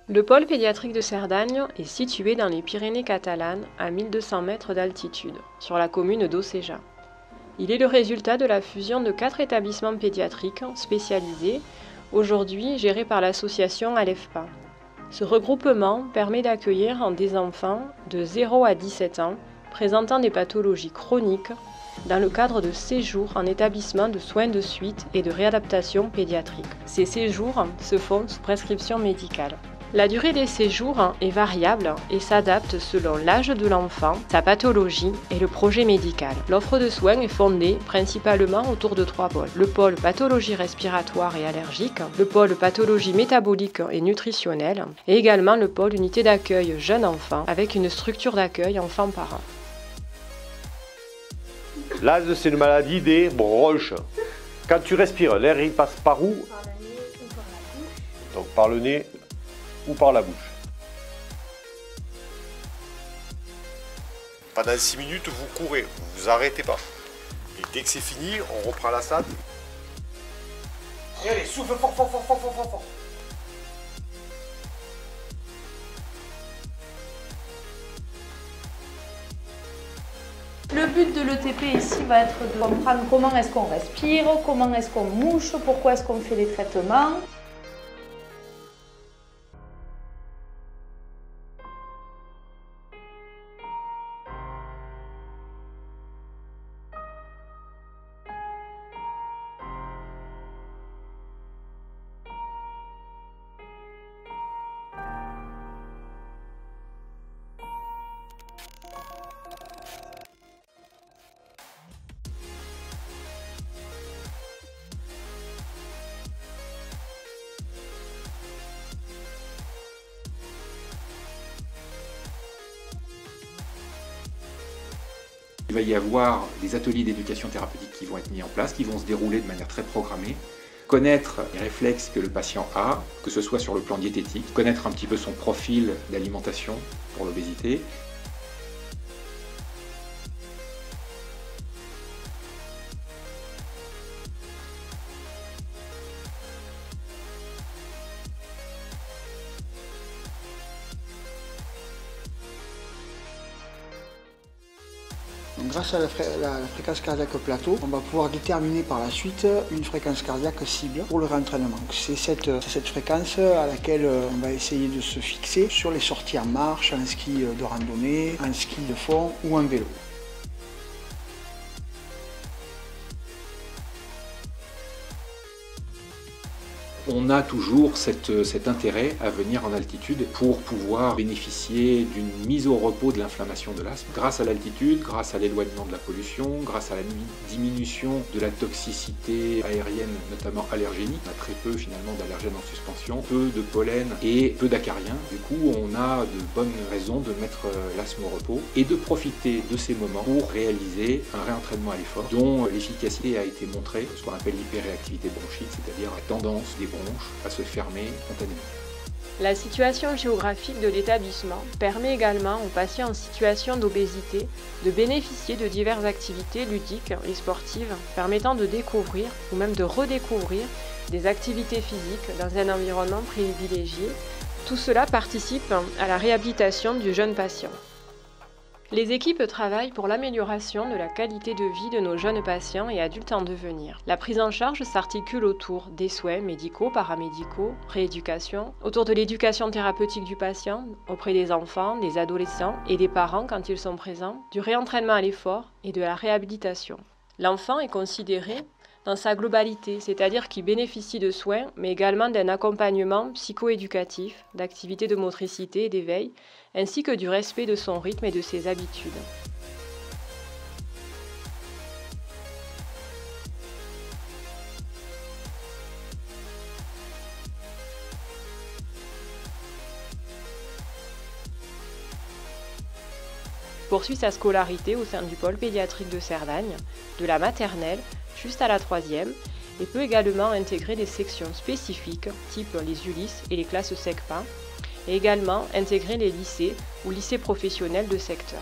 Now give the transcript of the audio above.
Le pôle pédiatrique de Cerdagne est situé dans les Pyrénées catalanes à 1200 mètres d'altitude, sur la commune d'Océja. Il est le résultat de la fusion de 4 établissements pédiatriques spécialisés, aujourd'hui gérés par l'association ALEFPA. Ce regroupement permet d'accueillir des enfants de 0 à 17 ans présentant des pathologies chroniques dans le cadre de séjours en établissement de soins de suite et de réadaptation pédiatrique. Ces séjours se font sous prescription médicale. La durée des séjours est variable et s'adapte selon l'âge de l'enfant, sa pathologie et le projet médical. L'offre de soins est fondée principalement autour de 3 pôles. Le pôle pathologie respiratoire et allergique, le pôle pathologie métabolique et nutritionnelle et également le pôle unité d'accueil jeune enfant avec une structure d'accueil enfant-parent. L'asthme, c'est une maladie des bronches. Quand tu respires, l'air il passe par où? Par le nez ou par la bouche. Donc par le nez ou par la bouche. Pendant 6 minutes, vous courez, vous vous arrêtez pas. Et dès que c'est fini, on reprend la salle. Et allez, souffle fort, fort, fort, fort, fort, fort, fort. Le but de l'ETP ici va être de comprendre comment est-ce qu'on respire, comment est-ce qu'on mouche, pourquoi est-ce qu'on fait les traitements. Il va y avoir des ateliers d'éducation thérapeutique qui vont être mis en place, qui vont se dérouler de manière très programmée. Connaître les réflexes que le patient a, que ce soit sur le plan diététique, connaître un petit peu son profil d'alimentation pour l'obésité. Donc, grâce à la fréquence cardiaque plateau, on va pouvoir déterminer par la suite une fréquence cardiaque cible pour le réentraînement. C'est cette fréquence à laquelle on va essayer de se fixer sur les sorties en marche, en ski de randonnée, en ski de fond ou en vélo. On a toujours cet intérêt à venir en altitude pour pouvoir bénéficier d'une mise au repos de l'inflammation de l'asthme. Grâce à l'altitude, grâce à l'éloignement de la pollution, grâce à la diminution de la toxicité aérienne, notamment allergénique, on a très peu finalement d'allergènes en suspension, peu de pollen et peu d'acariens. Du coup, on a de bonnes raisons de mettre l'asthme au repos et de profiter de ces moments pour réaliser un réentraînement à l'effort dont l'efficacité a été montrée, ce qu'on appelle l'hyperréactivité bronchique, c'est-à-dire la tendance des bronches à se fermer spontanément. La situation géographique de l'établissement permet également aux patients en situation d'obésité de bénéficier de diverses activités ludiques et sportives permettant de découvrir ou même de redécouvrir des activités physiques dans un environnement privilégié. Tout cela participe à la réhabilitation du jeune patient. Les équipes travaillent pour l'amélioration de la qualité de vie de nos jeunes patients et adultes en devenir. La prise en charge s'articule autour des soins médicaux, paramédicaux, rééducation, autour de l'éducation thérapeutique du patient, auprès des enfants, des adolescents et des parents quand ils sont présents, du réentraînement à l'effort et de la réhabilitation. L'enfant est considéré dans sa globalité, c'est-à-dire qu'il bénéficie de soins, mais également d'un accompagnement psychoéducatif, d'activités de motricité et d'éveil, ainsi que du respect de son rythme et de ses habitudes. Il poursuit sa scolarité au sein du pôle pédiatrique de Cerdagne, de la maternelle juste à la 3e, et peut également intégrer des sections spécifiques, type les ULIS et les classes SECPA, et également intégrer les lycées ou lycées professionnels de secteur.